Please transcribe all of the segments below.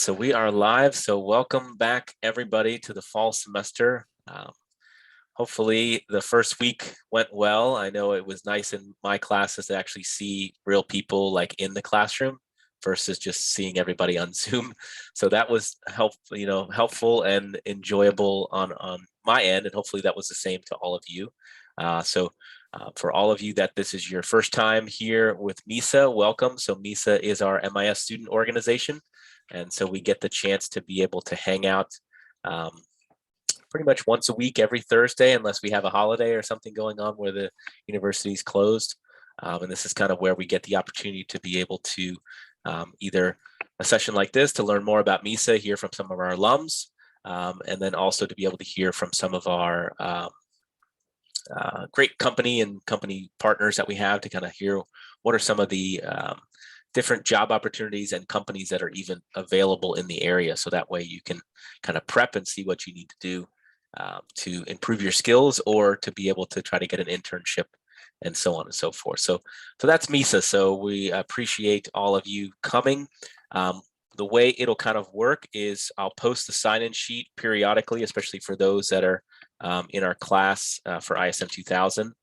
so we are live. So welcome back, everybody, to the fall semester. Hopefully the first week went well. I know it was nice in my classes to actually see real people like in the classroom versus just seeing everybody on Zoom. So that was helpful and enjoyable on my end, and hopefully that was the same to all of you. For all of you that this is your first time here with MISA, welcome. So MISA is our MIS student organization. And so we get the chance to be able to hang out pretty much once a week, every Thursday, unless we have a holiday or something going on where the university's closed. And this is kind of where we get the opportunity to be able to either a session like this to learn more about MISA, hear from some of our alums, and then also to be able to hear from some of our great company and company partners that we have to kind of hear what are some of the different job opportunities and companies that are even available in the area. So that way you can kind of prep and see what you need to do to improve your skills or to be able to try to get an internship and so on and so forth. So that's MISA. So we appreciate all of you coming. The way it'll kind of work is I'll post the sign-in sheet periodically, especially for those that are in our class for ISM 2000.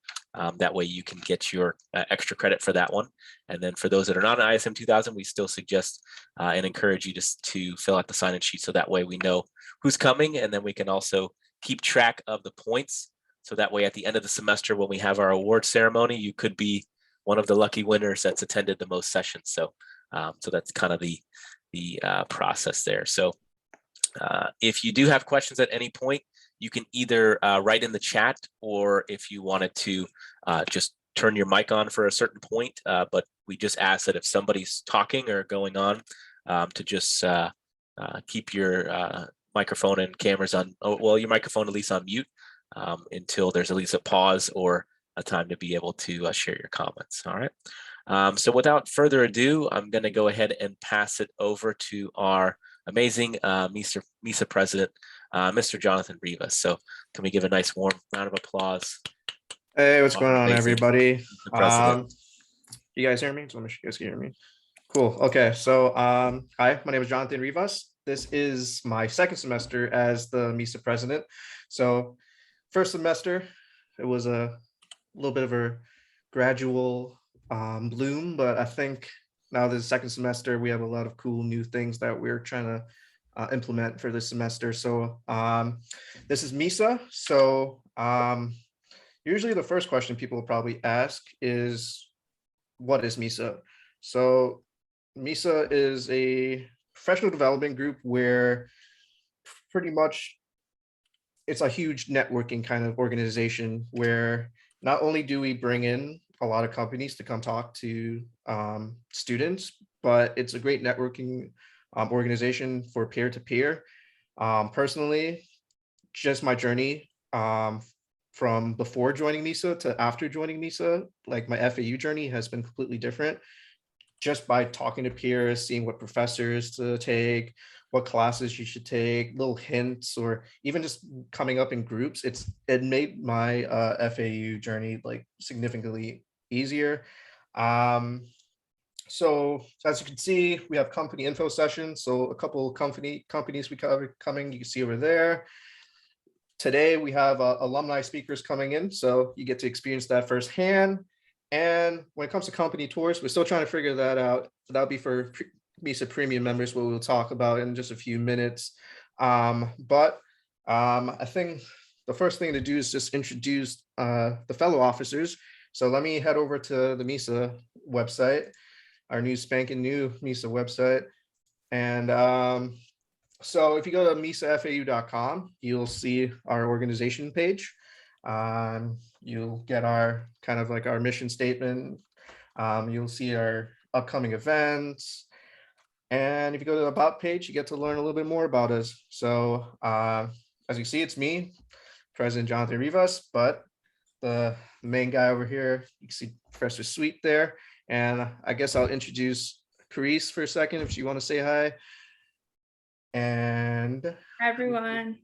That way you can get your extra credit for that one. And then for those that are not in ISM 2000, we still suggest and encourage you to fill out the sign-in sheet so that way we know who's coming, and then we can also keep track of the points. So that way at the end of the semester when we have our award ceremony, you could be one of the lucky winners that's attended the most sessions. So that's kind of the process there. So if you do have questions at any point, you can either write in the chat, or if you wanted to just turn your mic on for a certain point. But we just ask that if somebody's talking or going on, to just keep your microphone and cameras on, your microphone at least on mute until there's at least a pause or a time to be able to share your comments. All right. So without further ado, I'm going to go ahead and pass it over to our amazing MISA president, Mr. Jonathan Rivas. So can we give a nice warm round of applause? Hey, what's going on, everybody? You guys hear me? So you guys can hear me. Cool. Okay. So hi, my name is Jonathan Rivas. This is my second semester as the MISA president. So first semester, it was a little bit of a gradual bloom, but I think now this second semester, we have a lot of cool new things that we're trying to implement for this semester. So this is MISA. So usually the first question people will probably ask is, what is MISA? So MISA is a professional development group where pretty much it's a huge networking kind of organization where not only do we bring in a lot of companies to come talk to students, but it's a great networking organization for peer-to-peer. Personally, just my journey from before joining MISA to after joining MISA, like my FAU journey has been completely different. Just by talking to peers, seeing what professors to take, what classes you should take, little hints, or even just coming up in groups, it made my FAU journey like significantly easier. So as you can see, we have company info sessions. So a couple of companies we cover coming, you can see over there. Today we have alumni speakers coming in, so you get to experience that firsthand. And when it comes to company tours, we're still trying to figure that out. That'll be for MISA Premium members, what we'll talk about in just a few minutes. But I think the first thing to do is just introduce the fellow officers. So let me head over to the MISA website, our new spanking new MISA website. And so if you go to misafau.com, you'll see our organization page. You'll get our kind of like our mission statement. You'll see our upcoming events. And if you go to the About page, you get to learn a little bit more about us. So as you see, it's me, President Jonathan Rivas, but the main guy over here, you can see Professor Sweet there. And I guess I'll introduce Carice for a second if you want to say hi. And hi, everyone.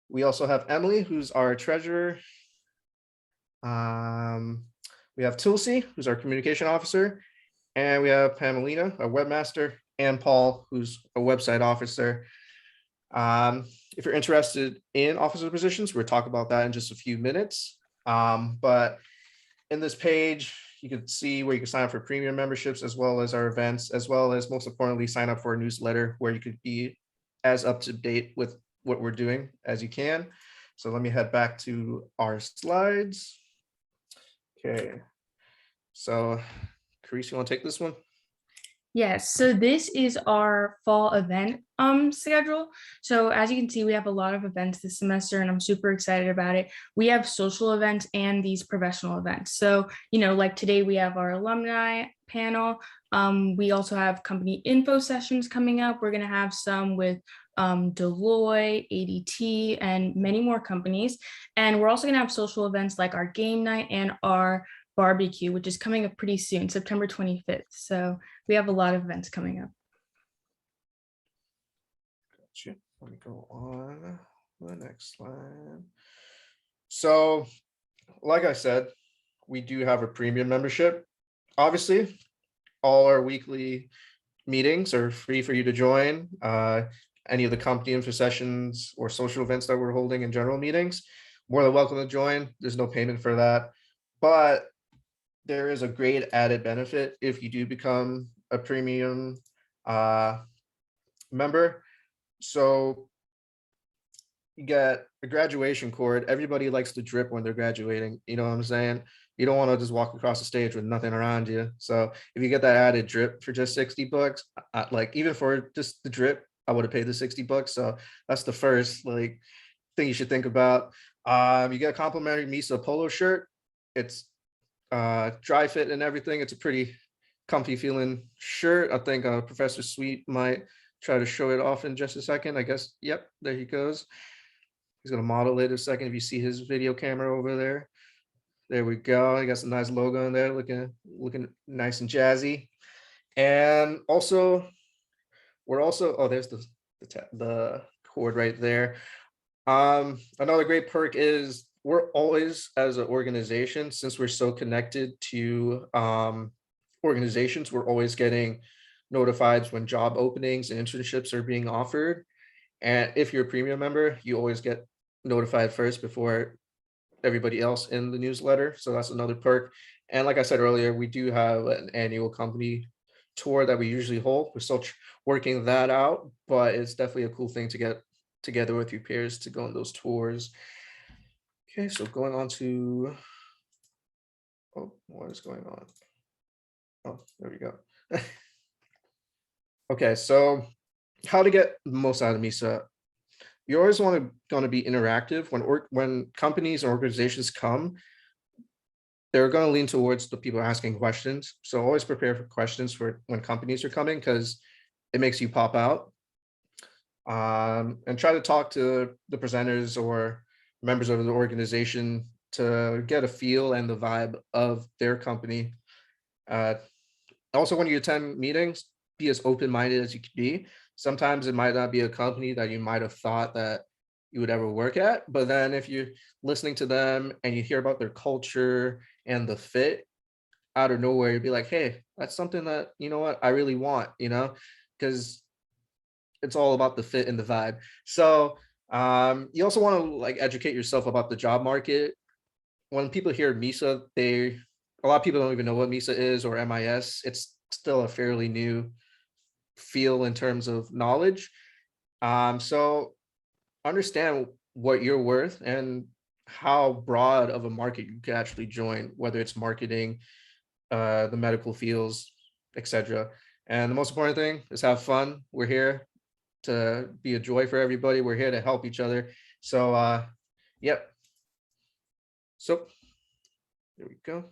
We also have Emily, who's our treasurer. We have Tulsi, who's our communication officer. And we have Pamelina, our webmaster. and Paul, who's a website officer. If you're interested in officer positions, we'll talk about that in just a few minutes. But in this page, you can see where you can sign up for premium memberships, as well as our events, as well as, most importantly, sign up for a newsletter where you could be as up to date with what we're doing as you can. So let me head back to our slides. Okay. So, Carice, you want to take this one? Yes, so this is our fall event schedule. So as you can see, we have a lot of events this semester and I'm super excited about it. We have social events and these professional events. So, like today we have our alumni panel. We also have company info sessions coming up. We're gonna have some with Deloitte, ADT, and many more companies. And we're also gonna have social events like our game night and our barbecue, which is coming up pretty soon, September 25th. So we have a lot of events coming up. Gotcha. Let me go on the next slide. So, like I said, we do have a premium membership. Obviously, all our weekly meetings are free for you to join. Any of the company info sessions or social events that we're holding in general meetings, more than welcome to join. There's no payment for that. But there is a great added benefit if you do become a premium member. So you get a graduation cord. Everybody likes to drip when they're graduating. You know what I'm saying? You don't want to just walk across the stage with nothing around you. So if you get that added drip for just $60, like even for just the drip, I would have paid the $60. So that's the first thing you should think about. You get a complimentary MISA polo shirt. It's dry fit and everything. It's a pretty comfy feeling shirt. I think Professor Sweet might try to show it off in just a second. I guess. Yep, there he goes. He's gonna model it in a second. If you see his video camera over there, there we go. He got some nice logo in there, looking nice and jazzy. And also, we're also there's the cord right there. Another great perk is we're always, as an organization, since we're so connected to organizations, we're always getting notified when job openings and internships are being offered. And if you're a premium member, you always get notified first before everybody else in the newsletter. So that's another perk. And like I said earlier, we do have an annual company tour that we usually hold. We're still working that out, but it's definitely a cool thing to get together with your peers to go on those tours. Okay, so going on to, what is going on? Oh, there we go. Okay, so how to get the most out of MISA. You always want to be interactive when companies and organizations come. They're going to lean towards the people asking questions. So always prepare for questions for when companies are coming, because it makes you pop out. And try to talk to the presenters or members of the organization to get a feel and the vibe of their company. Also, when you attend meetings, be as open-minded as you can be. Sometimes it might not be a company that you might have thought that you would ever work at, but then if you're listening to them and you hear about their culture and the fit, out of nowhere, you'd be like, hey, that's something that, you know what, I really want, because it's all about the fit and the vibe. So you also want to educate yourself about the job market. When people hear MISA, a lot of people don't even know what MISA is or MIS. It's still a fairly new feel in terms of knowledge. So understand what you're worth and how broad of a market you can actually join, whether it's marketing, the medical fields, etc. And the most important thing is have fun. We're here to be a joy for everybody. We're here to help each other. So yep. So there we go.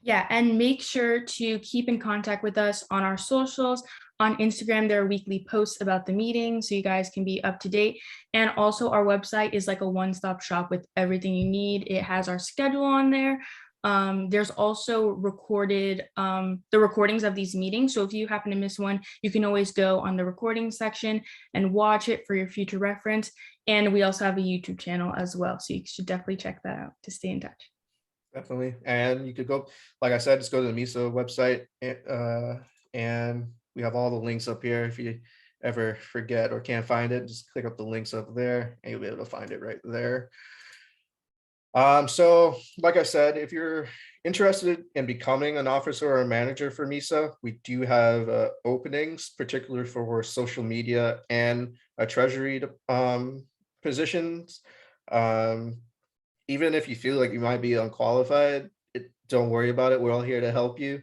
Yeah, and make sure to keep in contact with us on our socials. On Instagram, there are weekly posts about the meeting, so you guys can be up to date. And also our website is like a one-stop shop with everything you need. It has our schedule on there. There's also the recordings of these meetings. So if you happen to miss one, you can always go on the recording section and watch it for your future reference. And we also have a YouTube channel as well. So you should definitely check that out to stay in touch. Definitely. And you could go, like I said, just go to the MISA website and we have all the links up here. If you ever forget or can't find it, just click up the links up there and you'll be able to find it right there. So like I said, if you're interested in becoming an officer or a manager for MISA, we do have openings, particularly for social media and treasury positions. Even if you feel like you might be unqualified, don't worry about it. We're all here to help you.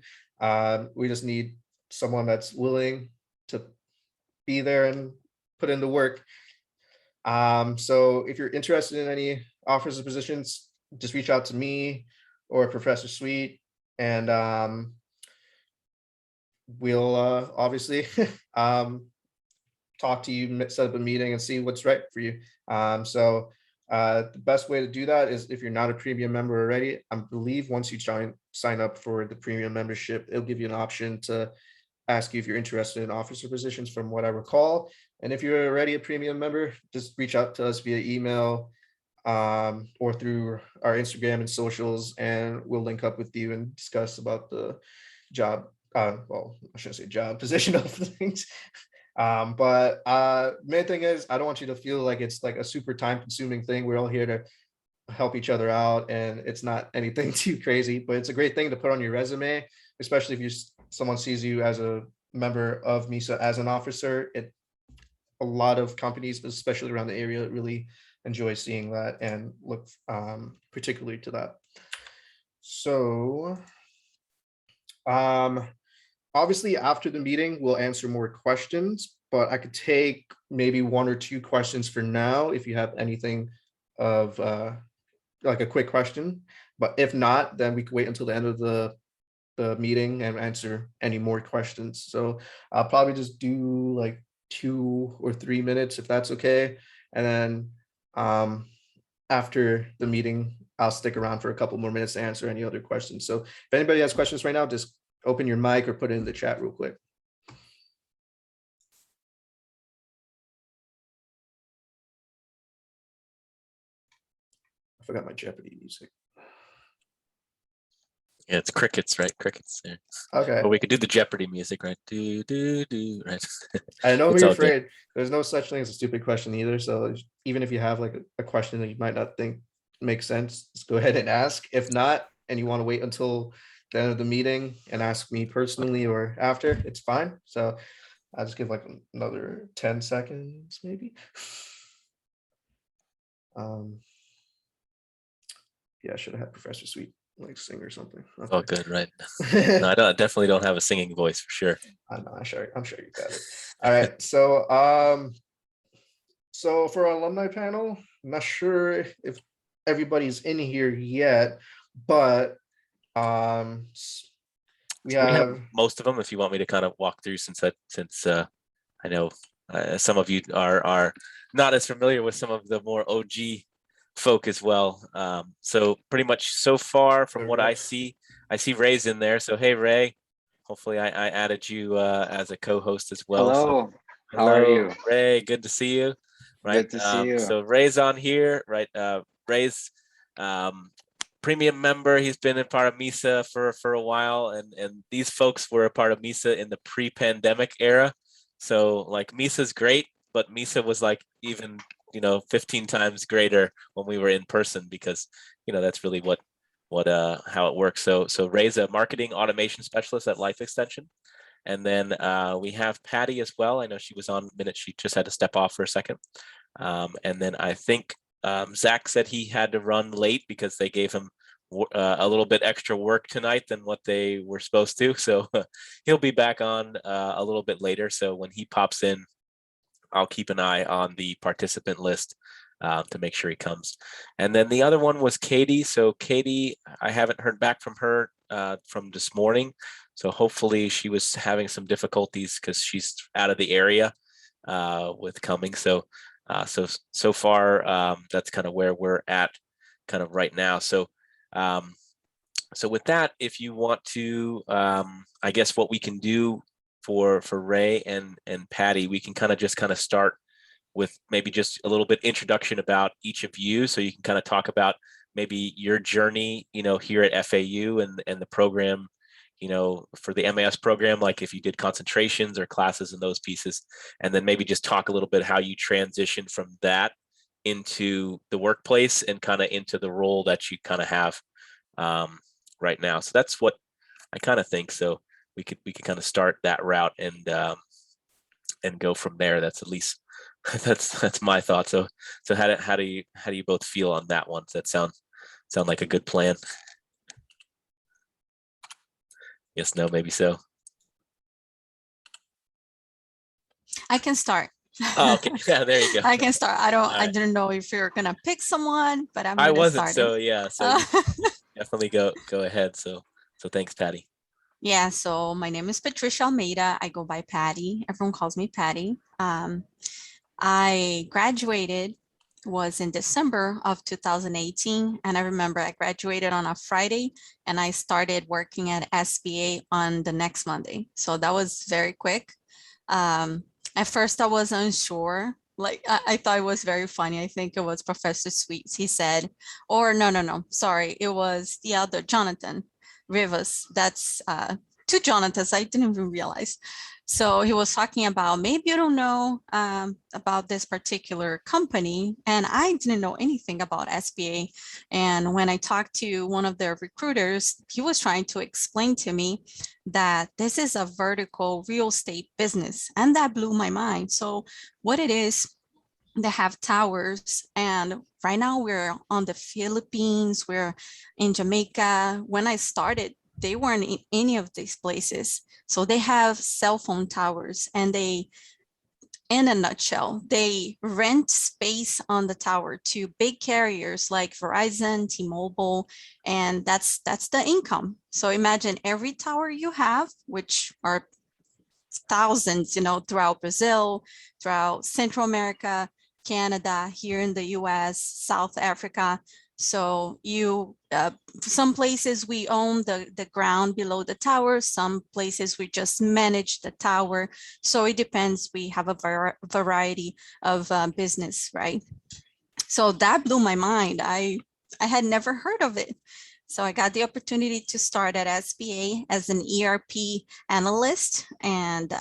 We just need someone that's willing to be there and put in the work. So if you're interested in any offers or positions, just reach out to me or Professor Sweet, and we'll obviously talk to you, set up a meeting and see what's right for you. So the best way to do that is if you're not a premium member already, I believe once you sign up for the premium membership, it'll give you an option to ask you if you're interested in officer positions from what I recall. And if you're already a premium member, just reach out to us via email or through our Instagram and socials, and we'll link up with you and discuss about the job. Well, I shouldn't say job, position of things. But main thing is, I don't want you to feel like it's like a super time consuming thing. We're all here to help each other out, and it's not anything too crazy, but it's a great thing to put on your resume, especially if someone sees you as a member of MISA as an officer. A lot of companies, especially around the area, really enjoy seeing that and look particularly to that. So obviously after the meeting, we'll answer more questions, but I could take maybe 1 or 2 questions for now if you have anything of like a quick question. But if not, then we can wait until the end of the meeting and answer any more questions. So I'll probably just do like 2 or 3 minutes if that's okay. And then after the meeting, I'll stick around for a couple more minutes to answer any other questions. So if anybody has questions right now, just open your mic or put it in the chat real quick. I forgot my Jeopardy music. Yeah, it's crickets, right? Crickets there. Okay. But we could do the Jeopardy music, right? Do, do, do, right? I know It's you're all good. afraid. There's no such thing as a stupid question either. So even if you have like a question that you might not think makes sense, just go ahead and ask. If not, and you want to wait until the end of the meeting and ask me personally or after, it's fine. So I'll just give like another 10 seconds maybe. Yeah, I should have had Professor Sweet like sing or something. Okay. Oh, good, right? No, I definitely don't have a singing voice for sure. I know, I'm sure you got it. All right, so so for our alumni panel, I'm not sure if everybody's in here yet, but we have most of them. If you want me to kind of walk through, since I know some of you are not as familiar with some of the more OG folk as well. So pretty much so far from what I see Ray's in there. So hey Ray, hopefully I added you as a co-host as well. Hello. So, how are you? Ray, good to see you. Right. Good to see you. So Ray's on here, right? Ray's premium member. He's been a part of MISA for a while, and these folks were a part of MISA in the pre-pandemic era. So like MISA's great, but MISA was like even 15 times greater when we were in person, because that's really what how it works. So Ray's a marketing automation specialist at Life Extension, and then we have Patty as well. I know she was on a minute, she just had to step off for a second, and then I think Zach said he had to run late because they gave him a little bit extra work tonight than what they were supposed to, so he'll be back on a little bit later. So when he pops in, I'll keep an eye on the participant list to make sure he comes. And then the other one was Katie. So Katie, I haven't heard back from her from this morning. So hopefully she was having some difficulties because she's out of the area with coming. So so far that's kind of where we're at kind of right now. So so with that, if you want to, I guess what we can do for Ray and Patty, we can kind of start with maybe just a little bit introduction about each of you, so you can kind of talk about maybe your journey, here at FAU and the program, for the MAS program, like if you did concentrations or classes in those pieces, and then maybe just talk a little bit how you transition from that into the workplace and kind of into the role that you kind of have right now. So that's what I kind of think. So we could kind of start that route and go from there. That's at least that's my thought. So how do you both feel on that one? Does that sound like a good plan? Yes, no, maybe so. I can start. Oh, okay. Yeah, there you go. I can start. I right. didn't know if you're gonna pick someone, but I wasn't. start So yeah. So definitely go ahead. So thanks, Patty. Yeah. So my name is Patricia Almeida. I go by Patty. Everyone calls me Patty. I graduated was in December of 2018. And I remember I graduated on a Friday and I started working at SBA on the next Monday. So that was very quick. At first I was unsure. Like I thought it was very funny. I think it was Professor Sweets. He said, or no, sorry. It was the other Jonathan Rivers. That's two Jonathans. I didn't even realize. So he was talking about, maybe you don't know about this particular company. And I didn't know anything about SBA. And when I talked to one of their recruiters, he was trying to explain to me that this is a vertical real estate business. And that blew my mind. So what it is, they have towers, and right now we're on the Philippines, we're in Jamaica. When I started, they weren't in any of these places. So they have cell phone towers, and they, in a nutshell, they rent space on the tower to big carriers like Verizon, T-Mobile, and that's the income. So imagine every tower you have, which are thousands, throughout Brazil, throughout Central America, Canada, here in the US, South Africa. So some places we own the ground below the tower, some places we just manage the tower. So it depends. We have a variety of business, right? So that blew my mind. I had never heard of it. So I got the opportunity to start at SBA as an ERP analyst, and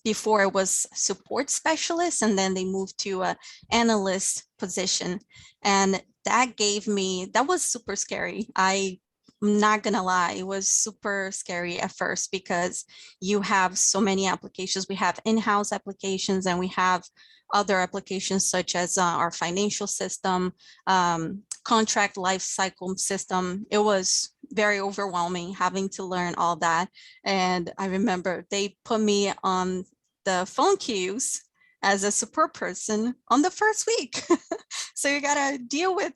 before it was support specialist, and then they moved to an analyst position. And that was super scary. I'm not gonna lie, it was super scary at first because you have so many applications. We have in-house applications and we have other applications such as our financial system, contract life cycle system. It was very overwhelming having to learn all that. And I remember they put me on the phone queues as a support person on the first week. So you gotta deal with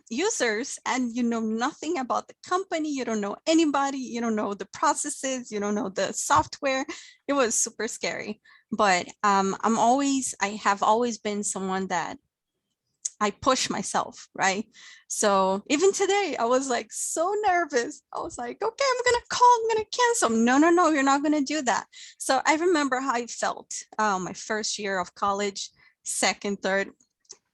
users and you know nothing about the company, you don't know anybody, you don't know the processes, you don't know the software. It was super scary. But I have always been someone that I push myself, right? So even today, I was like so nervous. I was like, okay, I'm gonna cancel. No, you're not gonna do that. So I remember how I felt my first year of college, second, third.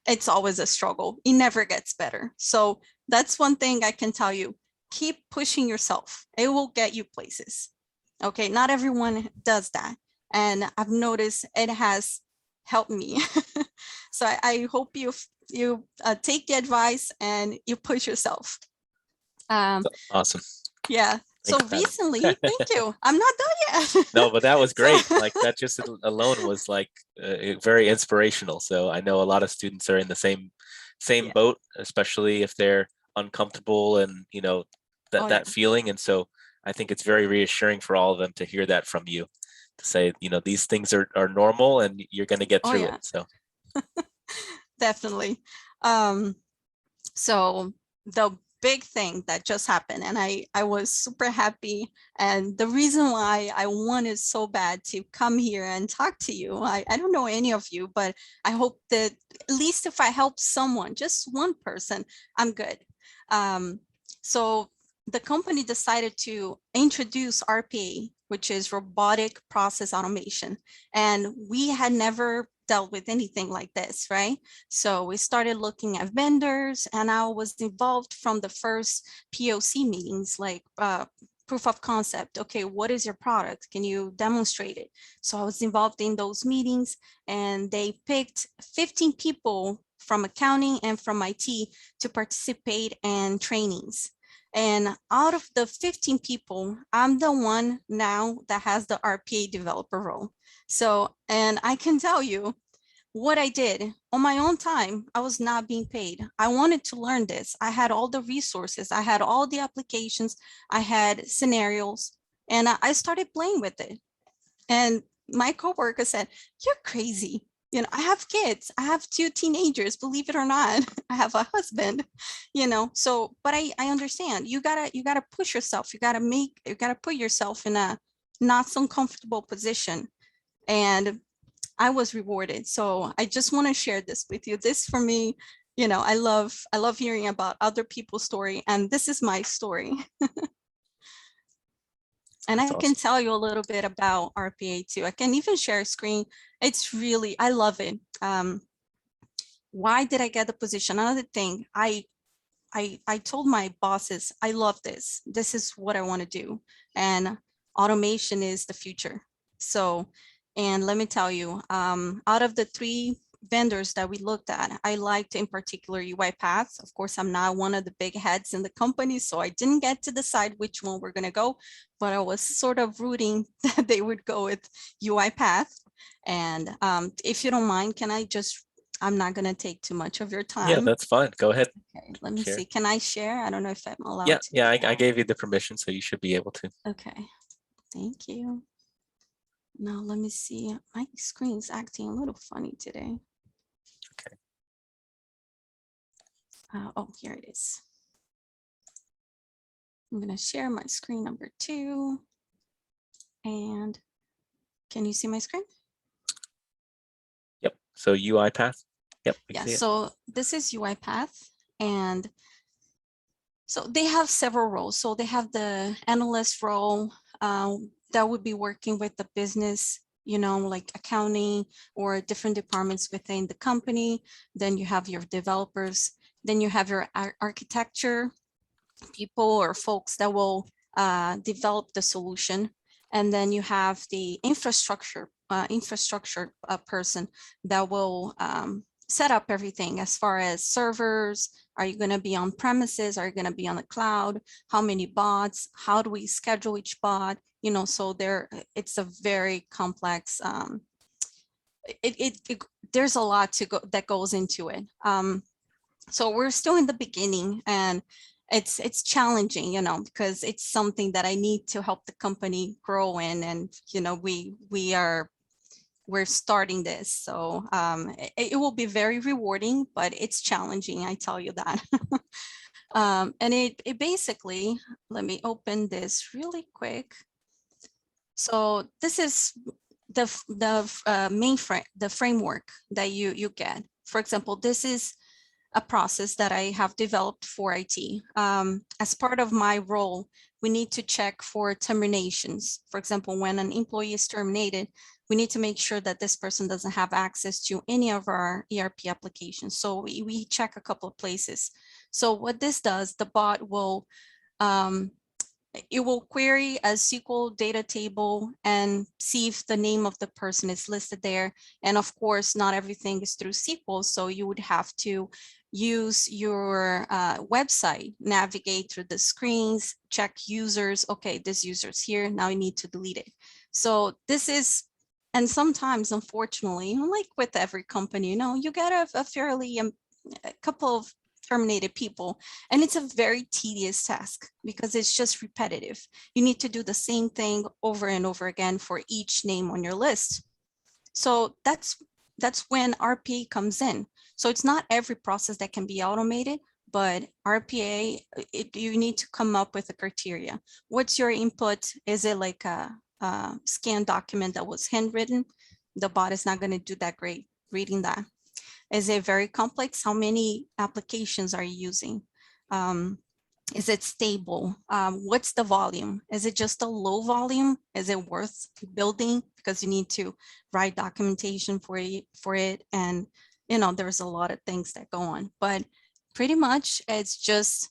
It's always a struggle. It never gets better. So that's one thing I can tell you. Keep pushing yourself. It will get you places. Okay, not everyone does that. And I've noticed it has helped me. So I hope you take the advice and you push yourself. Awesome. Yeah. Thanks, so Patty. recently, thank you. I'm not done yet. No, but that was great. Like that just alone was like very inspirational. So I know a lot of students are in the same Yeah. boat, especially if they're uncomfortable and that yeah. feeling. And so I think it's very reassuring for all of them to hear that from you, to say, these things are normal and you're going to get through yeah. it. So Definitely. So the big thing that just happened, and I was super happy, and the reason why I wanted so bad to come here and talk to you, I don't know any of you, but I hope that at least if I help someone, just one person, I'm good. So the company decided to introduce RPA, which is robotic process automation, and we had never dealt with anything like this, right? So we started looking at vendors, and I was involved from the first POC meetings, like proof of concept. Okay, what is your product? Can you demonstrate it? So I was involved in those meetings, and they picked 15 people from accounting and from IT to participate in trainings. And out of the 15 people, I'm the one now that has the RPA developer role. So, and I can tell you what I did on my own time, I was not being paid. I wanted to learn this. I had all the resources. I had all the applications. I had scenarios, and I started playing with it. And my coworker said, "You're crazy. You know, I have kids. I have 2 teenagers, believe it or not. I have a husband, you know." So, but I understand you gotta push yourself. You gotta put yourself in a not so comfortable position. And I was rewarded. So I just want to share this with you. This for me, you know, I love hearing about other people's story, and this is my story. And That's I can awesome. tell you a little bit about RPA too. I can even share a screen. It's really, I love it. Why did I get the position? Another thing, I told my bosses, I love this. This is what I want to do. And automation is the future. So, and let me tell you, out of the 3 vendors that we looked at, I liked in particular UiPath. Of course, I'm not one of the big heads in the company, so I didn't get to decide which one we're going to go, but I was sort of rooting that they would go with UiPath. And if you don't mind, can I just, I'm not going to take too much of your time. Yeah, that's fine. Go ahead. Okay, let me Share. see. Can I share? I don't know if I'm allowed Yeah, to. yeah, I gave you the permission, so you should be able to. Okay, thank you. Now let me see. My screen's acting a little funny today. Okay. Oh, here it is. I'm gonna share my screen number 2. And can you see my screen? Yep. So UiPath. Yep. Yeah, so this is UiPath, and so they have several roles. So they have the analyst role that would be working with the business, you know, like accounting or different departments within the company. Then you have your developers. Then you have your architecture people or folks that will develop the solution. And then you have the infrastructure person that will set up everything as far as servers. Are you going to be on premises? Are you going to be on the cloud? How many bots? How do we schedule each bot? You know, so it's a very complex. There's a lot that goes into it. So we're still in the beginning, and it's challenging, you know, because it's something that I need to help the company grow in, and you know, we're starting this, so it will be very rewarding, but it's challenging, I tell you that. And it basically, let me open this really quick. So this is the framework that you get. For example, this is a process that I have developed for IT. As part of my role, we need to check for terminations. For example, when an employee is terminated, we need to make sure that this person doesn't have access to any of our ERP applications. So we check a couple of places. So what this does, the bot will, it will query a SQL data table and see if the name of the person is listed there. And of course, not everything is through SQL. So you would have to use your website, navigate through the screens, check users. Okay, this user's here. Now you need to delete it. So this is, and sometimes, unfortunately, like with every company, you know, you get a fairly, a couple of terminated people, and it's a very tedious task because it's just repetitive. You need to do the same thing over and over again for each name on your list. So that's when RPA comes in. So it's not every process that can be automated, but RPA, you need to come up with a criteria. What's your input? Is it like a scanned document that was handwritten? The bot is not going to do that great reading that. Is it very complex? How many applications are you using? Is it stable? What's the volume? Is it just a low volume? Is it worth building? Because you need to write documentation for it. And, you know, there's a lot of things that go on, but pretty much it's just,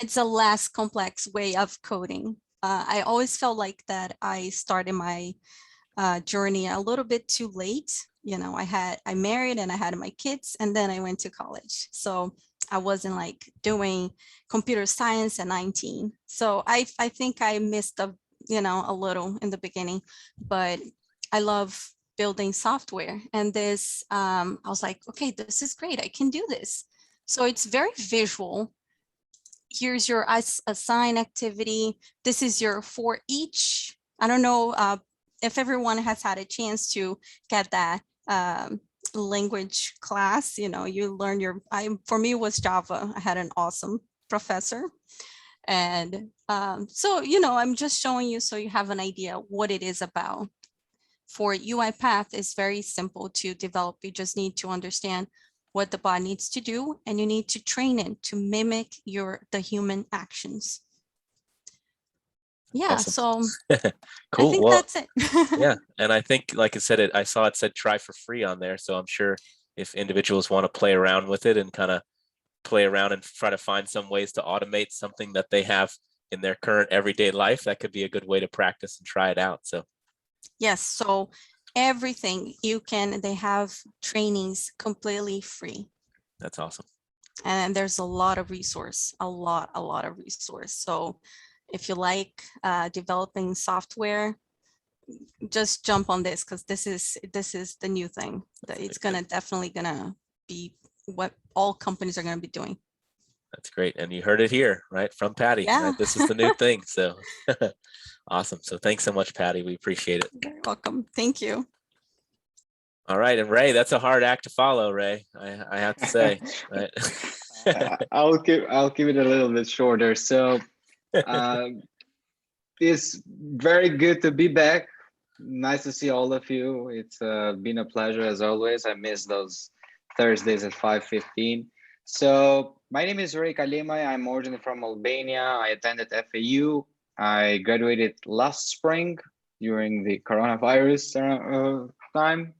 it's a less complex way of coding. I always felt like that I started my journey a little bit too late. You know, I married and I had my kids, and then I went to college. So I wasn't like doing computer science at 19. So I think I missed a little in the beginning, but I love building software. And this, I was like, okay, this is great. I can do this. So it's very visual. Here's your assign activity. This is your for each. I don't know if everyone has had a chance to get that language class. You know, you learn for me it was Java. I had an awesome professor. And so, I'm just showing you so you have an idea what it is about. For UiPath, it's very simple to develop. You just need to understand what the bot needs to do, and you need to train it to mimic the human actions. Yeah, Awesome. so Cool. I think Well, that's it. yeah, and I think, like I said, I saw it said try for free on there, so I'm sure if individuals want to play around with it and kind of play around and try to find some ways to automate something that they have in their current everyday life, that could be a good way to practice and try it out. So Yes, so everything they have trainings completely free. that's awesome. And there's a lot of resource, a lot of resource. So if you like developing software, just jump on this, because this is the new thing that it's definitely gonna be what all companies are gonna be doing. That's great. And you heard it here, right? From Patty, Yeah. right? This is the new thing. So awesome. So thanks so much, Patty. We appreciate it. You're welcome. Thank you. All right. And Ray, that's a hard act to follow, Ray. I have to say, right? I'll keep it a little bit shorter. So it's very good to be back. Nice to see all of you. It's been a pleasure as always. I miss those Thursdays at 5:15. So my name is Ray Kalimay. I'm originally from Albania. I attended FAU. I graduated last spring during the coronavirus time.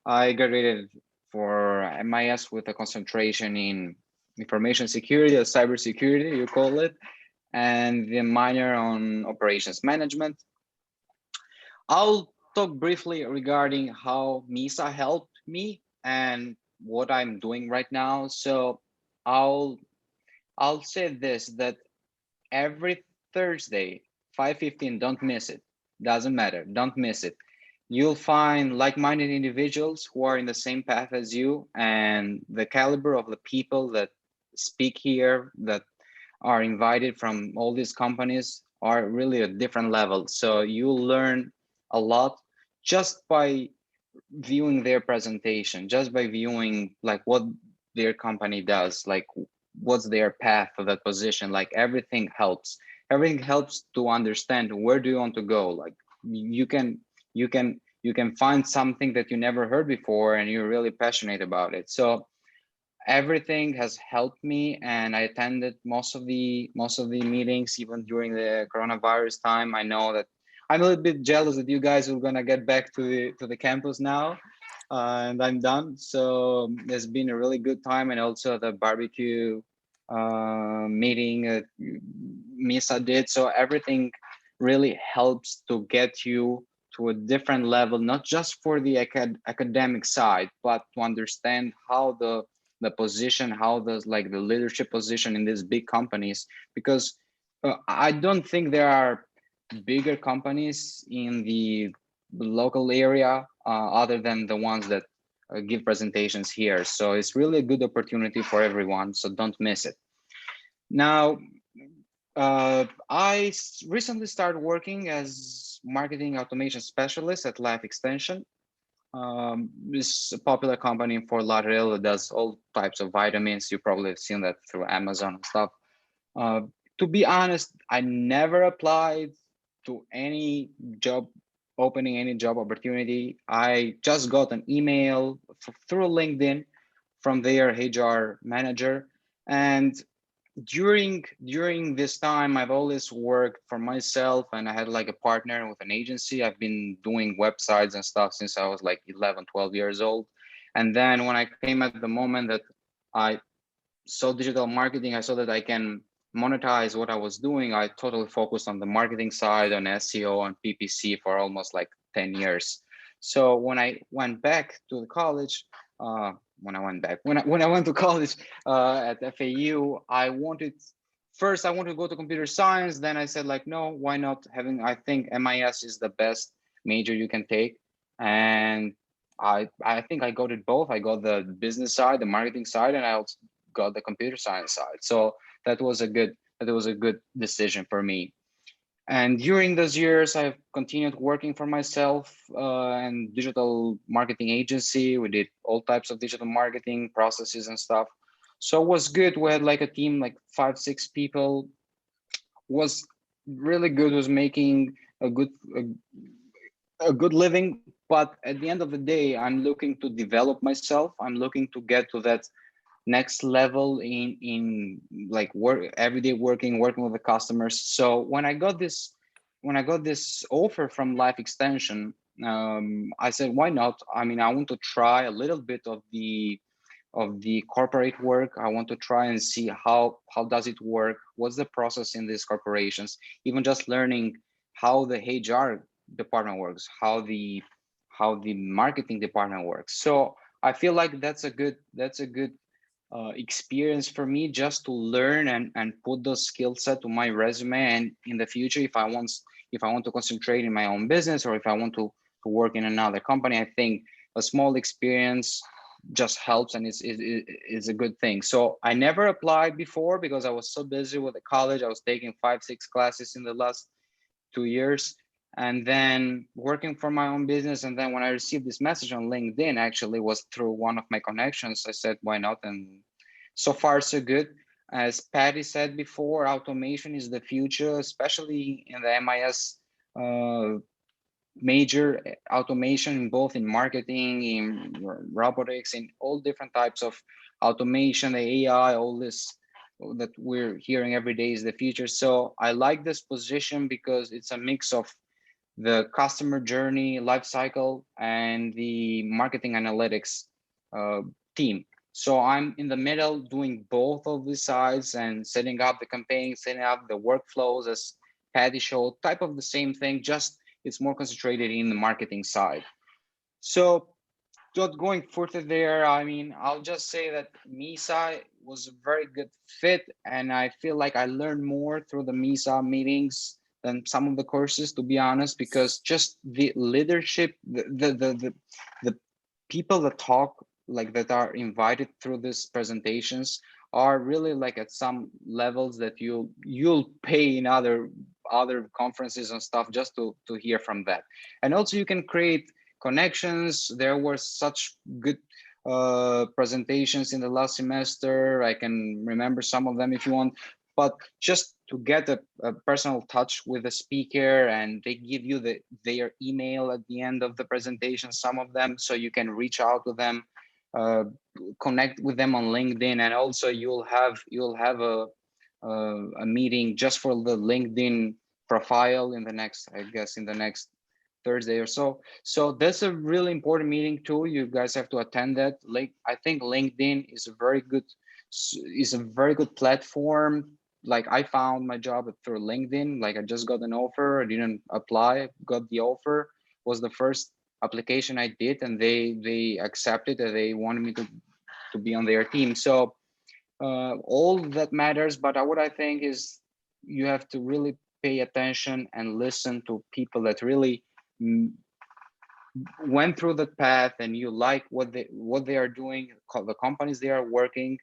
I graduated for MIS with a concentration in information security or cybersecurity, you call it, and the minor on operations management. I'll talk briefly regarding how MISA helped me and what I'm doing right now. So I'll say this, that every Thursday, 5:15, don't miss it. Doesn't matter, don't miss it. You'll find like-minded individuals who are in the same path as you, and the caliber of the people that speak here, that are invited from all these companies, are really a different level. So you'll learn a lot just by viewing their presentation, just by viewing like what their company does, like what's their path to that position. Like everything helps to understand where do you want to go. Like you can find something that you never heard before and you're really passionate about it. So everything has helped me, and I attended most of the meetings even during the coronavirus time. I know that I'm a little bit jealous that you guys are gonna get back to the campus now, and I'm done. So it's been a really good time, and also the barbecue meeting MISA did. So everything really helps to get you to a different level, not just for the academic side, but to understand how the position, how the leadership position in these big companies, because I don't think there are bigger companies in the local area other than the ones that give presentations here. So it's really a good opportunity for everyone, so don't miss it. Now, I recently started working as marketing automation specialist at Life Extension. It's a popular company in Fort Lauderdale that does all types of vitamins. You probably have seen that through Amazon and stuff. To be honest, I never applied to any job opening, any job opportunity. I just got an email through LinkedIn from their HR manager. And during this time, I've always worked for myself, and I had like a partner with an agency. I've been doing websites and stuff since I was like 11, 12 years old. And then when I came at the moment that I saw digital marketing, I saw that I can monetize what I was doing, I totally focused on the marketing side, on SEO, on PPC for almost like 10 years. So when I went back to the college, when I went to college at FAU, I wanted to go to computer science. Then I said like, no, why not having, I think MIS is the best major you can take. And I think I got it both. I got the business side, the marketing side, and I also got the computer science side. So that was a good decision for me. And during those years, I've continued working for myself and digital marketing agency. We did all types of digital marketing processes and stuff. So it was good. We had like a team, like 5-6 people. Was really good. Was making a good living. But at the end of the day, I'm looking to develop myself. I'm looking to get to that next level in like work everyday working with the customers. So when I got this offer from Life Extension, I said, why not? I mean, I want to try a little bit of the corporate work. I want to try and see how does it work, what's the process in these corporations, even just learning how the HR department works, how the marketing department works. So I feel like that's a good experience for me, just to learn and put those skill set to my resume. And in the future, if I want to concentrate in my own business, or if I want to work in another company, I think a small experience just helps, and is a good thing. So I never applied before because I was so busy with the college. I was taking 5-6 classes in the last 2 years, and then working for my own business. And then when I received this message on LinkedIn, actually was through one of my connections. I said, why not? And so far so good. As Patty said before, automation is the future, especially in the MIS major. Automation, both in marketing, in robotics, in all different types of automation, the AI, all this that we're hearing every day is the future. So I like this position because it's a mix of the customer journey life cycle and the marketing analytics team. So I'm in the middle doing both of these sides and setting up the campaign, setting up the workflows, as Patty showed, type of the same thing, just it's more concentrated in the marketing side. So not going further there, I mean, I'll just say that MISA was a very good fit, and I feel like I learned more through the MISA meetings than some of the courses, to be honest, because just the leadership, the people that talk, like that are invited through these presentations, are really like at some levels that you'll pay in other conferences and stuff just to hear from that. And also you can create connections. There were such good presentations in the last semester. I can remember some of them if you want, but just to get a personal touch with the speaker, and they give you their email at the end of the presentation, some of them, so you can reach out to them, connect with them on LinkedIn, and also you'll have a meeting just for the LinkedIn profile in the next Thursday or so. So that's a really important meeting too. You guys have to attend that. I think LinkedIn is a very good platform. Like I found my job through LinkedIn. Like I just got an offer. I didn't apply, got the offer. Was the first application I did, and they accepted and they wanted me to be on their team. So all that matters. But what I think is you have to really pay attention and listen to people that really went through the path, and you like what they are doing, the companies they are working,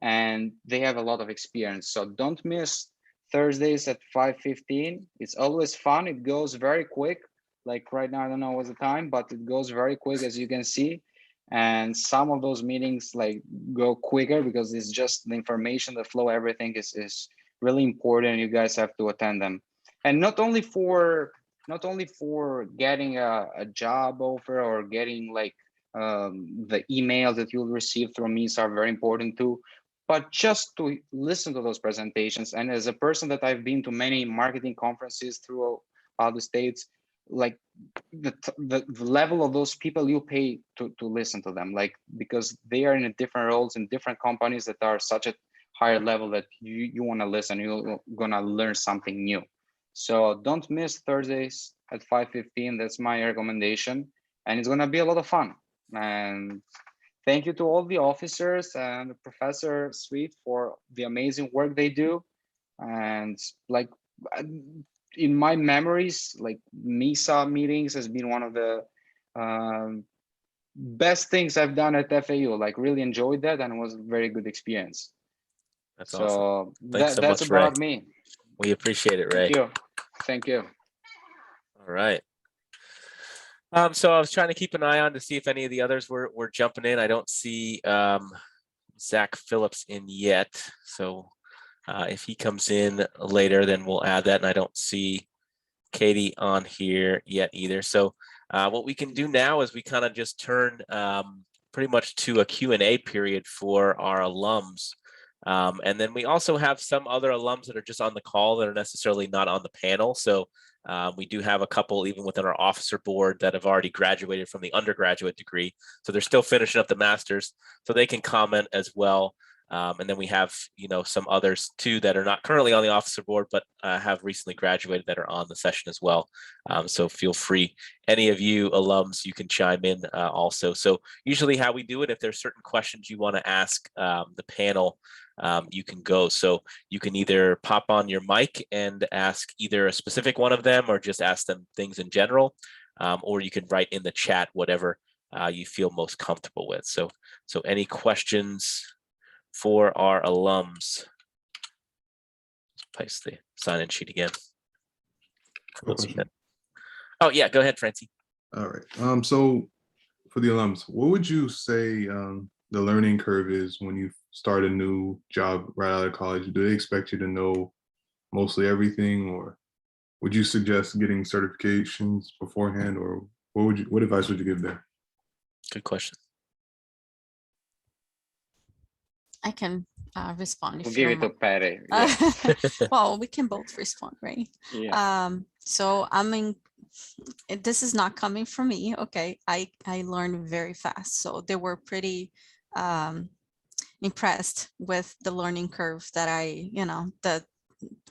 and they have a lot of experience. So don't miss Thursdays at 5:15. It's always fun. It goes very quick. Like right now, I don't know what's the time, but it goes very quick, as you can see. And some of those meetings like go quicker because it's just the information, the flow, everything is really important. You guys have to attend them. And not only for getting a job offer or getting like the emails that you'll receive from MISA are very important too, but just to listen to those presentations. And as a person that I've been to many marketing conferences throughout the States, like the level of those people, you pay to listen to them, like because they are in different roles in different companies that are such higher level that you want to listen, you're gonna learn something new. So don't miss Thursdays at 5:15. That's my recommendation, and it's gonna be a lot of fun. And thank you to all the officers and Professor Sweet for the amazing work they do. And like in my memories, like MISA meetings has been one of the best things I've done at FAU. Like really enjoyed that, and it was a very good experience. That's awesome. So Thanks so that's much, Ray. about me. We appreciate it, Ray. Thank you. Thank you. All right. So I was trying to keep an eye on to see if any of the others were jumping in. I don't see Zach Phillips in yet. So if he comes in later, then we'll add that. And I don't see Katie on here yet either. So what we can do now is we kind of just turn pretty much to a Q&A period for our alums. And then we also have some other alums that are just on the call that are necessarily not on the panel. So we do have a couple even within our officer board that have already graduated from the undergraduate degree. So they're still finishing up the master's, so they can comment as well. And then we have, some others too that are not currently on the officer board, but have recently graduated that are on the session as well. So feel free, any of you alums, you can chime in also. So usually how we do it, if there's certain questions you want to ask the panel, you can go. So you can either pop on your mic and ask either a specific one of them or just ask them things in general, or you can write in the chat whatever you feel most comfortable with. So any questions for our alums? Let's paste the sign-in sheet again. Oh yeah, go ahead, Francie. All right. So for the alums, what would you say the learning curve is when you start a new job right out of college? Do they expect you to know mostly everything, or would you suggest getting certifications beforehand, or what advice would you give there? Good question. I can respond if We'll you give don't it to Patty. Yeah. well, we can both respond, right? Yeah. So this is not coming from me. Okay, I learned very fast, so they were pretty impressed with the learning curve that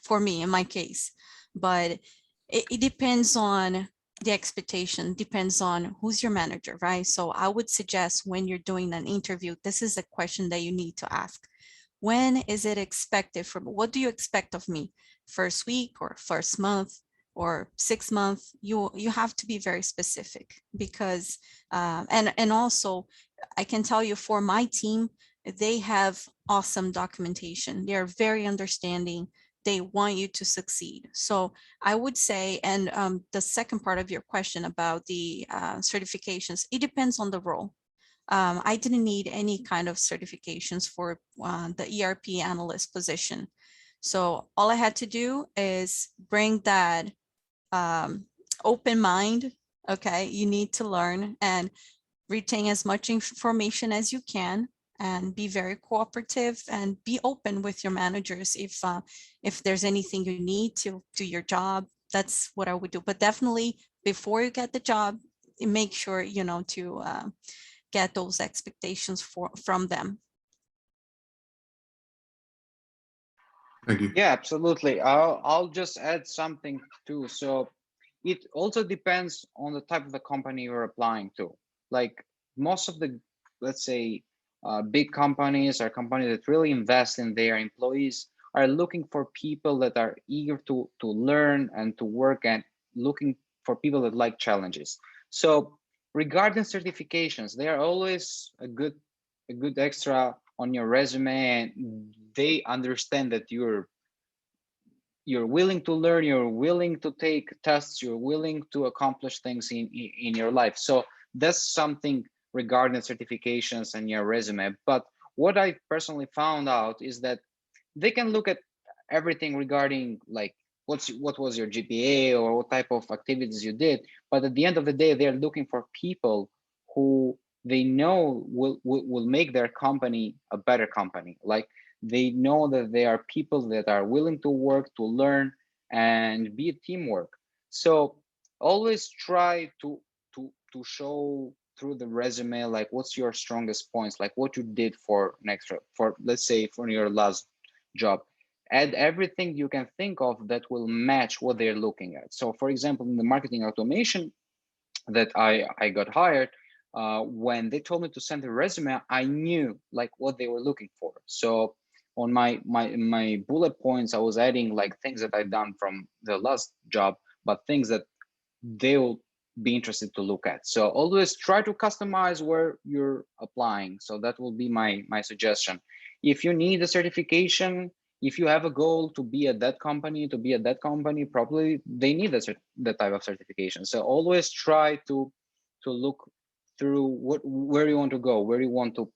for me in my case. But it depends on the expectation, depends on who's your manager, right? So I would suggest when you're doing an interview, this is a question that you need to ask. When is it expected from, what do you expect of me? First week or first month or 6 months? You have to be very specific because, and also I can tell you for my team, they have awesome documentation. They are very understanding. They want you to succeed. So I would say, and the second part of your question about the certifications, it depends on the role. I didn't need any kind of certifications for the ERP analyst position. So all I had to do is bring that open mind. Okay, you need to learn and retain as much information as you can, and be very cooperative and be open with your managers if there's anything you need to do your job. That's what I would do. But definitely before you get the job, make sure to get those expectations from them. Thank you. Yeah, absolutely. I'll just add something too. So it also depends on the type of the company you're applying to. Like most of the, let's say, big companies or companies that really invest in their employees are looking for people that are eager to learn and to work, and looking for people that like challenges. So regarding certifications, they are always a good extra on your resume, and they understand that you're willing to learn, you're willing to take tests, you're willing to accomplish things in your life. So that's something regarding certifications and your resume. But what I personally found out is that they can look at everything regarding like what was your GPA or what type of activities you did. But at the end of the day, they're looking for people who they know will make their company a better company. Like they know that they are people that are willing to work, to learn, and be a teamwork. So always try to show through the resume, like what's your strongest points, like what you did for let's say for your last job. Add everything you can think of that will match what they're looking at. So for example, in the marketing automation that I got hired, when they told me to send a resume, I knew like what they were looking for. So on my bullet points, I was adding like things that I've done from the last job, but things that they will be interested to look at. So always try to customize where you're applying. So that will be my suggestion. If you need a certification, if you have a goal to be at that company, probably they need that type of certification. So always try to look through where you want to go, where you want to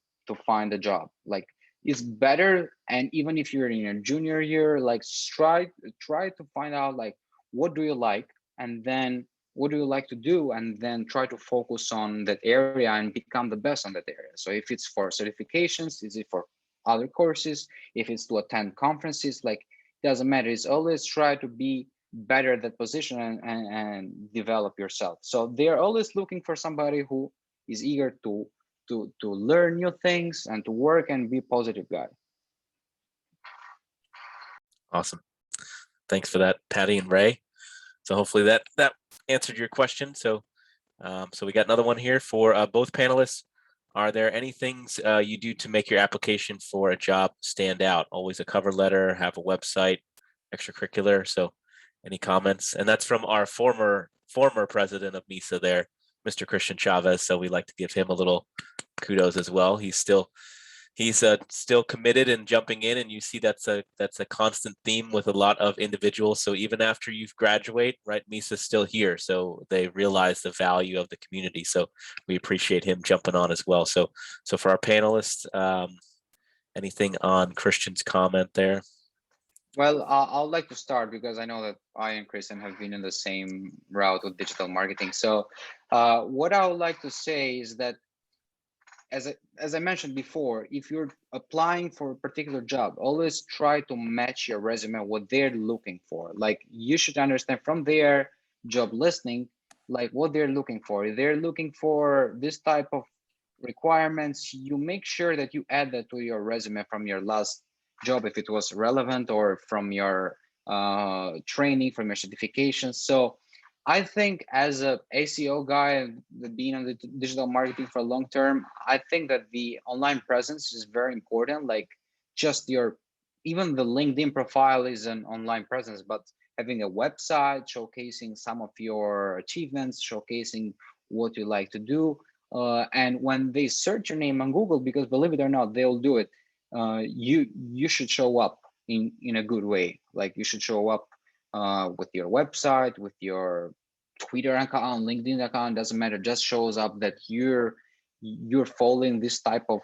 find a job. Like it's better, and even if you're in your junior year, like try to find out like what do you like, and then what do you like to do, and then try to focus on that area and become the best on that area. So if it's for certifications, is it for other courses, if it's to attend conferences, like doesn't matter. It's always try to be better at that position and develop yourself. So they're always looking for somebody who is eager to learn new things and to work and be a positive guy. Awesome. Thanks for that, Patty and Ray. So hopefully that answered your question. So so we got another one here for both panelists. Are there any things you do to make your application for a job stand out? Always a cover letter, have a website, extracurricular. So any comments? And that's from our former president of MISA there, Mr. Christian Chavez. So we like to give him a little kudos as well. He's still committed and jumping in, and you see that's a constant theme with a lot of individuals. So even after you've graduate, right, MISA's still here, so they realize the value of the community. So we appreciate him jumping on as well. So for our panelists, anything on Christian's comment there? Well, I'd like to start because I know that I and Kristen have been in the same route with digital marketing. So what I would like to say is that as I mentioned before, if you're applying for a particular job, always try to match your resume what they're looking for. Like you should understand from their job listing, like what they're looking for. If they're looking for this type of requirements, you make sure that you add that to your resume from your last job if it was relevant, or from your training, from your certifications. So I think as a ACO guy, being on the digital marketing for long term, I think that the online presence is very important. Like just even the LinkedIn profile is an online presence, but having a website showcasing some of your achievements, showcasing what you like to do. And when they search your name on Google, because believe it or not, they'll do it. You should show up in a good way. Like you should show up with your website, with your Twitter account, LinkedIn account, doesn't matter. Just shows up that you're following this type of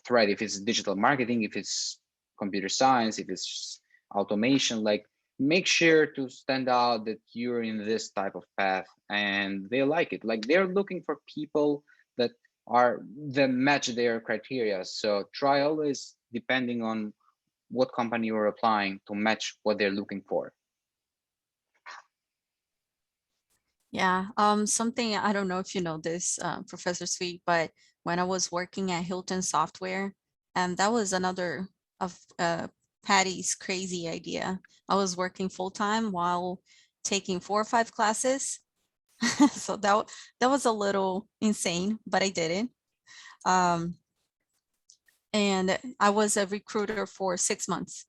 thread. If it's digital marketing, if it's computer science, if it's automation, like make sure to stand out that you're in this type of path, and they like it. Like they're looking for people that match their criteria. So try always, depending on what company you're applying, to match what they're looking for. Yeah, something, I don't know if you know this, Professor Sweet, but when I was working at Hilton Software, and that was another of Patty's crazy idea. I was working full-time while taking 4 or 5 classes. So that was a little insane, but I did it. And I was a recruiter for 6 months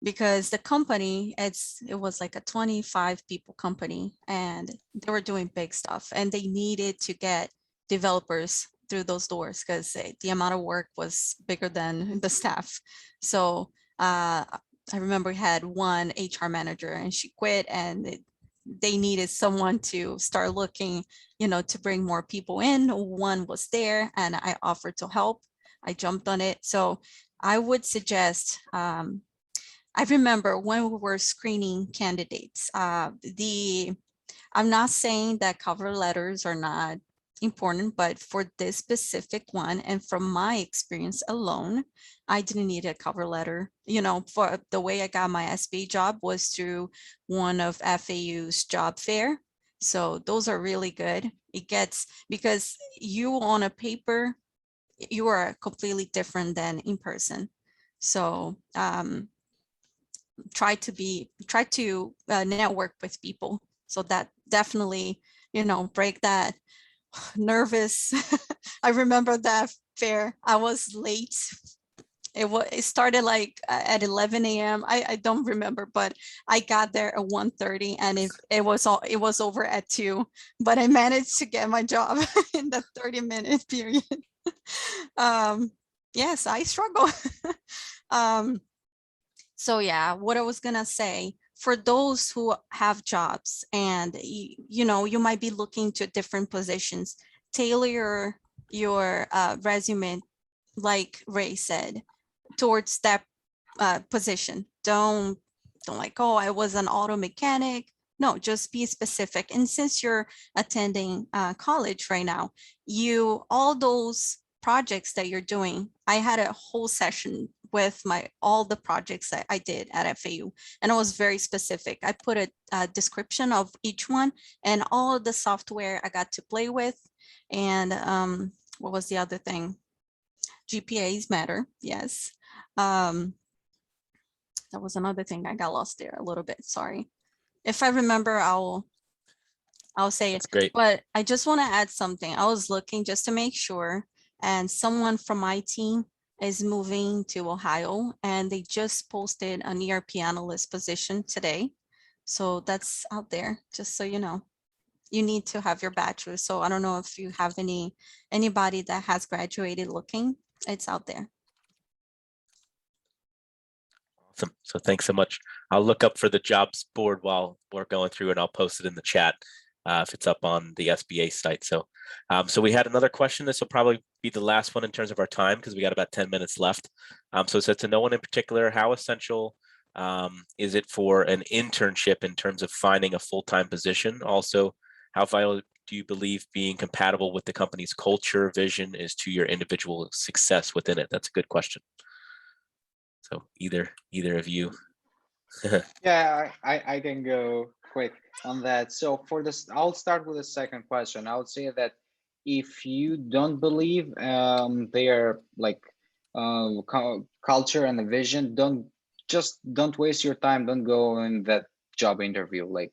because the company, it was like a 25 people company, and they were doing big stuff, and they needed to get developers through those doors because the amount of work was bigger than the staff. So I remember we had one HR manager, and she quit, and they needed someone to start looking, to bring more people in. One was there, and I offered to help. I jumped on it. So I would suggest, I remember when we were screening candidates, I'm not saying that cover letters are not important, but for this specific one, and from my experience alone, I didn't need a cover letter. For the way I got my SBA job was through one of FAU's job fair. So those are really good. Because you on a paper, you are completely different than in person. So try to network with people. So that definitely, break that nervous. I remember that fair. I was late. It started like at 11 a.m. I don't remember, but I got there at 1:30 and it was over at 2, but I managed to get my job in the 30-minute period. Yes, I struggle. So yeah, what I was gonna say, for those who have jobs and you might be looking to different positions, tailor your resume, like Ray said, towards that position. Don't like, oh, I was an auto mechanic. No, just be specific. And since you're attending college right now, all those projects that you're doing, I had a whole session with all the projects that I did at FAU, and I was very specific. I put a description of each one and all of the software I got to play with. And what was the other thing? GPAs matter, yes. That was another thing. I got lost there a little bit, sorry. If I remember, I'll say it. That's great. But I just want to add something. I was looking just to make sure, and someone from my team is moving to Ohio, and they just posted an ERP analyst position today. So that's out there, just so you know. You need to have your bachelor's. So I don't know if you have anybody that has graduated looking. It's out there. Awesome. So thanks so much. I'll look up for the jobs board while we're going through, and I'll post it in the chat if it's up on the SBA site. So, so we had another question. This will probably be the last one in terms of our time because we got about 10 minutes left. So it said, to no one in particular, how essential is it for an internship in terms of finding a full-time position? Also, how vital do you believe being compatible with the company's culture, vision is to your individual success within it? That's a good question. So either of you. Yeah, I can go quick on that. So for this, I'll start with the second question. I would say that if you don't believe their like culture and the vision, don't waste your time. Don't go in that job interview. Like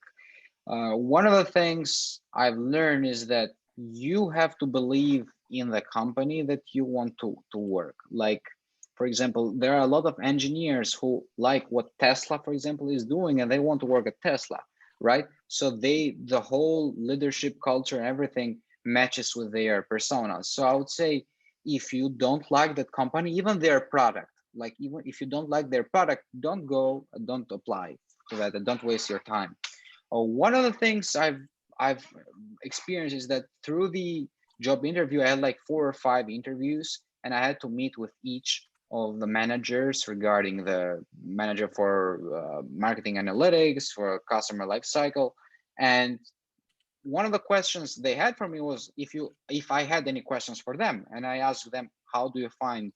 one of the things I've learned is that you have to believe in the company that you want to work. Like, for example, there are a lot of engineers who like what Tesla, for example, is doing, and they want to work at Tesla, right? So the whole leadership culture and everything matches with their personas. So I would say, if you don't like that company, even their product, like even if you don't like their product, don't apply to that, and don't waste your time. One of the things I've experienced is that through the job interview, I had like 4 or 5 interviews, and I had to meet with each of the managers regarding the manager for marketing analytics, for customer lifecycle. And one of the questions they had for me was if I had any questions for them, and I asked them, how do you find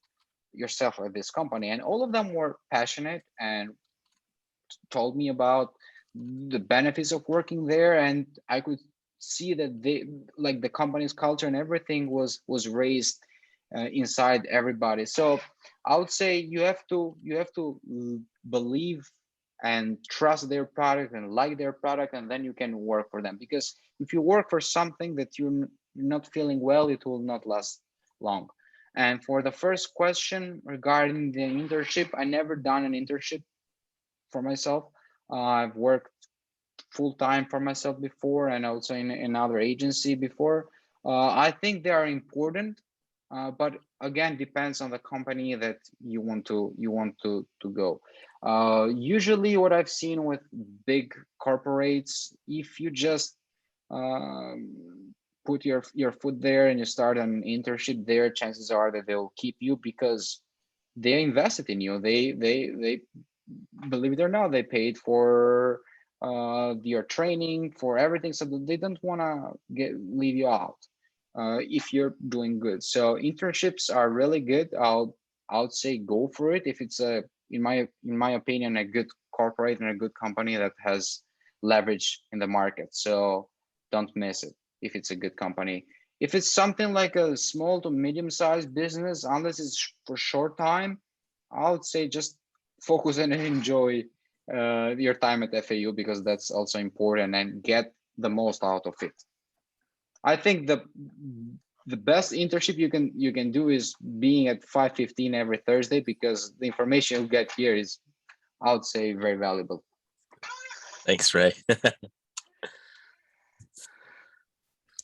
yourself at this company? And all of them were passionate and told me about the benefits of working there, and I could see that they like the company's culture and everything was raised inside everybody. So I would say you have to believe and trust their product and like their product, and then you can work for them. Because if you work for something that you're not feeling well, it will not last long. And for the first question regarding the internship, I never done an internship for myself. I've worked full-time for myself before, and also in another agency before. I think they are important, but again, depends on the company that you want to go. Usually, what I've seen with big corporates, if you just put your foot there and you start an internship there, chances are that they'll keep you because they invested in you. They believe it or not, they paid for your training, for everything, so they don't want to leave you out if you're doing good. So internships are really good. I would say go for it if it's in my opinion, a good corporate and a good company that has leverage in the market. So don't miss it if it's a good company. If it's something like a small to medium-sized business, unless it's for short time, I would say just focus and enjoy your time at FAU, because that's also important, and get the most out of it. I think the best internship you can do is being at 5:15 every Thursday, because the information you get here is, I would say, very valuable. Thanks, Ray.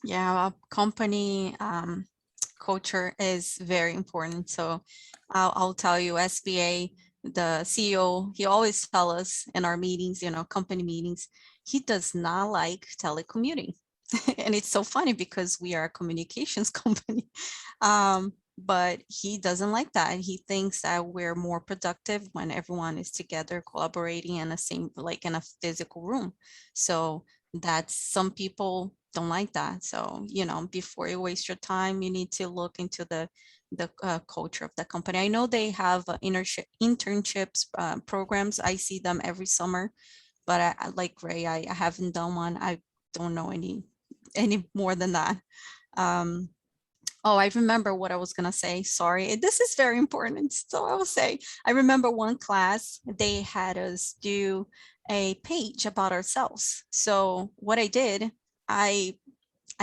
Yeah, company culture is very important. So I'll tell you, SBA, the CEO, he always tell us in our meetings, company meetings, he does not like telecommuting. And it's so funny because we are a communications company. But he doesn't like that. He thinks that we're more productive when everyone is together collaborating in the same, like in a physical room. So that's, some people don't like that. So, before you waste your time, you need to look into the culture of the company. I know they have internships programs. I see them every summer, but I like Ray, I haven't done one. I don't know any more than that. Oh, I remember what I was going to say. Sorry. This is very important. So I will say, I remember one class, they had us do a page about ourselves. So what I did, I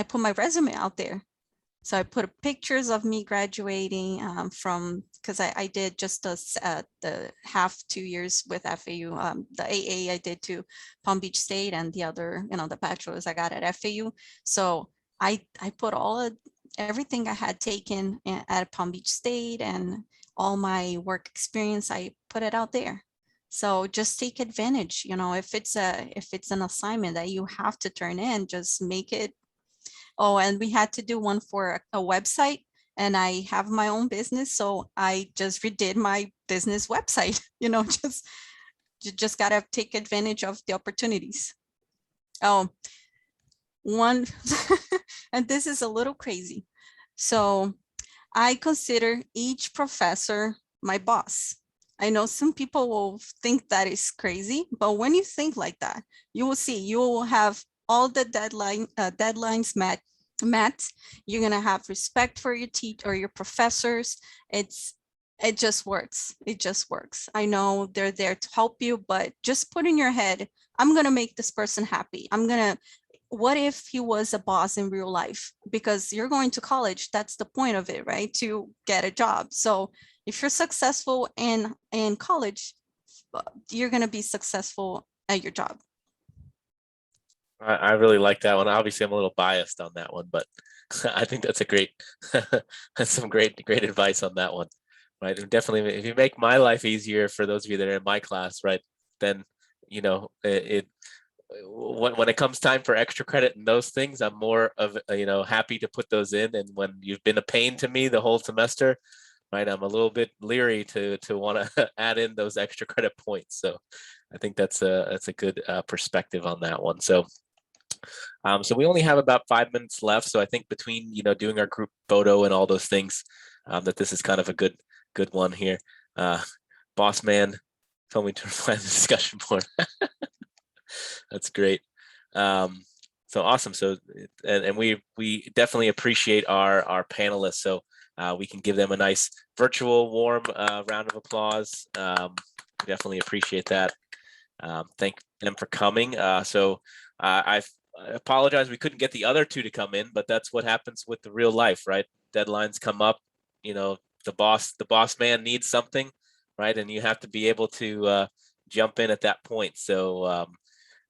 put my resume out there. So I put pictures of me graduating from, because I did just the half 2 years with FAU, the AA I did to Palm Beach State, and the other, the bachelor's I got at FAU. So I put everything I had taken at Palm Beach State and all my work experience, I put it out there. So just take advantage, if it's an assignment that you have to turn in, just make it. Oh, and we had to do one for a website, and I have my own business. So I just redid my business website, just gotta take advantage of the opportunities. Oh, one, and this is a little crazy. So I consider each professor my boss. I know some people will think that is crazy, but when you think like that, you will see, you will have all the deadlines met. You're gonna have respect for your teacher or your professors. It just works. It just works. I know they're there to help you, but just put in your head, I'm gonna make this person happy. What if he was a boss in real life? Because you're going to college, that's the point of it, right? To get a job. So if you're successful in college, you're going to be successful at your job. I really like that one. Obviously, I'm a little biased on that one, but I think that's that's some great advice on that one, right? And definitely, if you make my life easier for those of you that are in my class, right, then, when it comes time for extra credit and those things, I'm more of, happy to put those in. And when you've been a pain to me the whole semester, right, I'm a little bit leery to want to add in those extra credit points. So I think that's a good perspective on that one. So we only have about 5 minutes left. So I think between, doing our group photo and all those things, that this is kind of a good one here. Boss man told me to refine the discussion board. That's great. So awesome. So, and we definitely appreciate our panelists. So we can give them a nice virtual warm round of applause. Definitely appreciate that. Thank them for coming. I apologize, we couldn't get the other two to come in, but that's what happens with the real life, right? Deadlines come up, the boss man needs something, right? And you have to be able to jump in at that point. So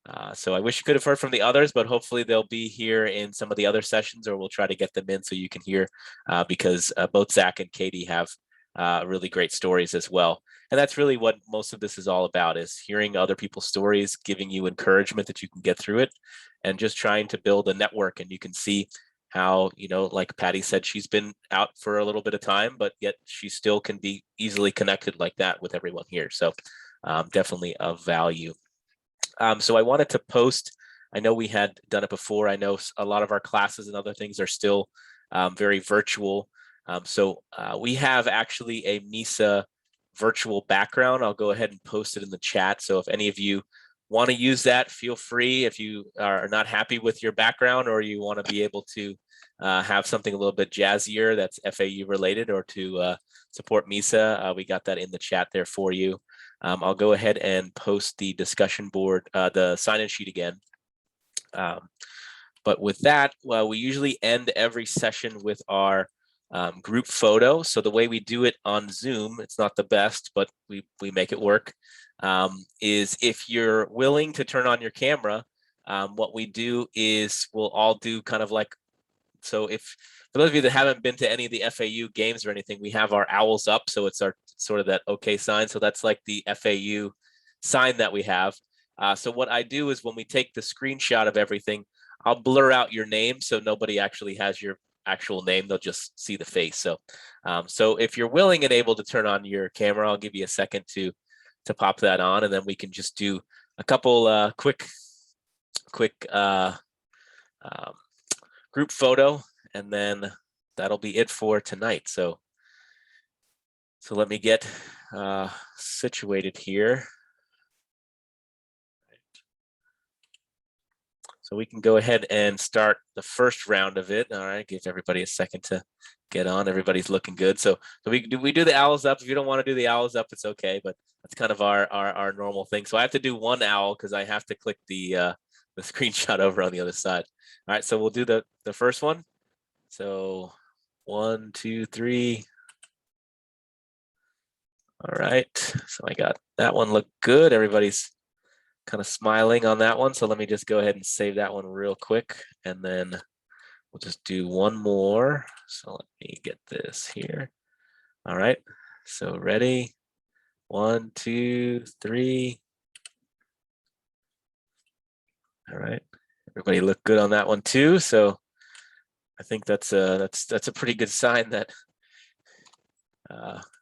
I wish you could have heard from the others, but hopefully they'll be here in some of the other sessions, or we'll try to get them in so you can hear, because both Zach and Katie have really great stories as well. And that's really what most of this is all about, is hearing other people's stories, giving you encouragement that you can get through it, and just trying to build a network. And you can see how, like Patty said, she's been out for a little bit of time, but yet she still can be easily connected like that with everyone here. So definitely of value. So I wanted to post, I know we had done it before. I know a lot of our classes and other things are still very virtual. So we have actually a MISA virtual background. I'll go ahead and post it in the chat. So if any of you want to use that, feel free. If you are not happy with your background, or you want to be able to have something a little bit jazzier that's FAU related, or to support MISA. We got that in the chat there for you. I'll go ahead and post the discussion board, the sign-in sheet again. But with that, well, we usually end every session with our group photo. So the way we do it on Zoom, it's not the best, but we make it work, is if you're willing to turn on your camera, what we do is we'll all do kind of like, so if, for those of you that haven't been to any of the FAU games or anything, we have our owls up. So it's our sort of that okay sign. So that's like the FAU sign that we have. So what I do is when we take the screenshot of everything, I'll blur out your name so nobody actually has your actual name. They'll just see the face. So, so if you're willing and able to turn on your camera, I'll give you a second to pop that on, and then we can just do a couple quick group photo, and then that'll be it for tonight. So let me get situated here. So we can go ahead and start the first round of it. All right, give everybody a second to get on. Everybody's looking good. So we do the owls up. If you don't want to do the owls up, it's okay, but that's kind of our normal thing. So I have to do one owl because I have to click the screenshot over on the other side. All right, so we'll do the first one. So 1, 2, 3. All right, so I got that one look good. Everybody's kind of smiling on that one. So let me just go ahead and save that one real quick. And then we'll just do one more. So let me get this here. All right, so ready? 1, 2, 3. All right, everybody look good on that one too. So I think that's a pretty good sign that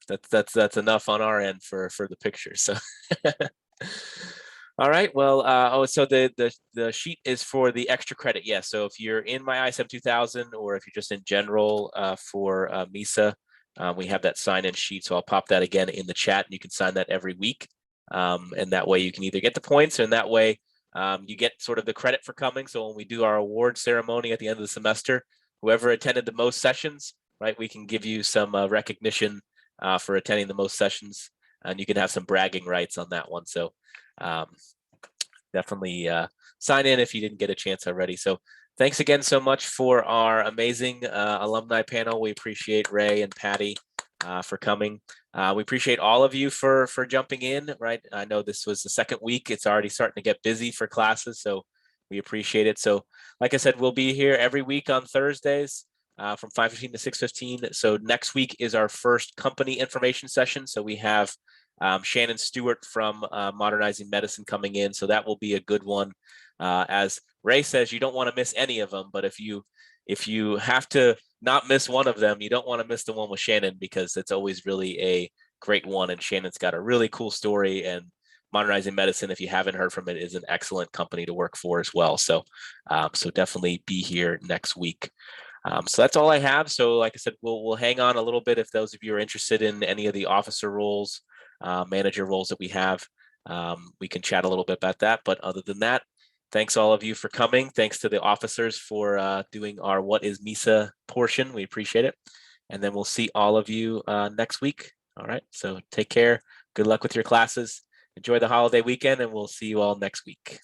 that's enough on our end for the picture. So all right, well, so the sheet is for the extra credit. Yeah, so if you're in my ISM 2000 or if you're just in general for MISA, we have that sign-in sheet. So I'll pop that again in the chat, and you can sign that every week. And that way you can either get the points, and that way you get sort of the credit for coming. So when we do our award ceremony at the end of the semester, whoever attended the most sessions, right, we can give you some recognition for attending the most sessions, and you can have some bragging rights on that one. So definitely sign in if you didn't get a chance already. So thanks again so much for our amazing alumni panel. We appreciate Ray and Patty for coming. We appreciate all of you for jumping in, right? I know this was the second week. It's already starting to get busy for classes, so we appreciate it. So like I said, we'll be here every week on Thursdays from 5:15 to 6:15. So next week is our first company information session. So we have Shannon Stewart from Modernizing Medicine coming in. So that will be a good one. As Ray says, you don't want to miss any of them, but if you have to not miss one of them, you don't want to miss the one with Shannon, because it's always really a great one. And Shannon's got a really cool story, and Modernizing Medicine, if you haven't heard from it, is an excellent company to work for as well. So, so definitely be here next week. So that's all I have. So like I said, we'll hang on a little bit if those of you are interested in any of the officer roles, manager roles that we have. We can chat a little bit about that. But other than that, thanks all of you for coming. Thanks to the officers for doing our What is MISA portion. We appreciate it. And then we'll see all of you next week. All right, so take care. Good luck with your classes. Enjoy the holiday weekend, and we'll see you all next week.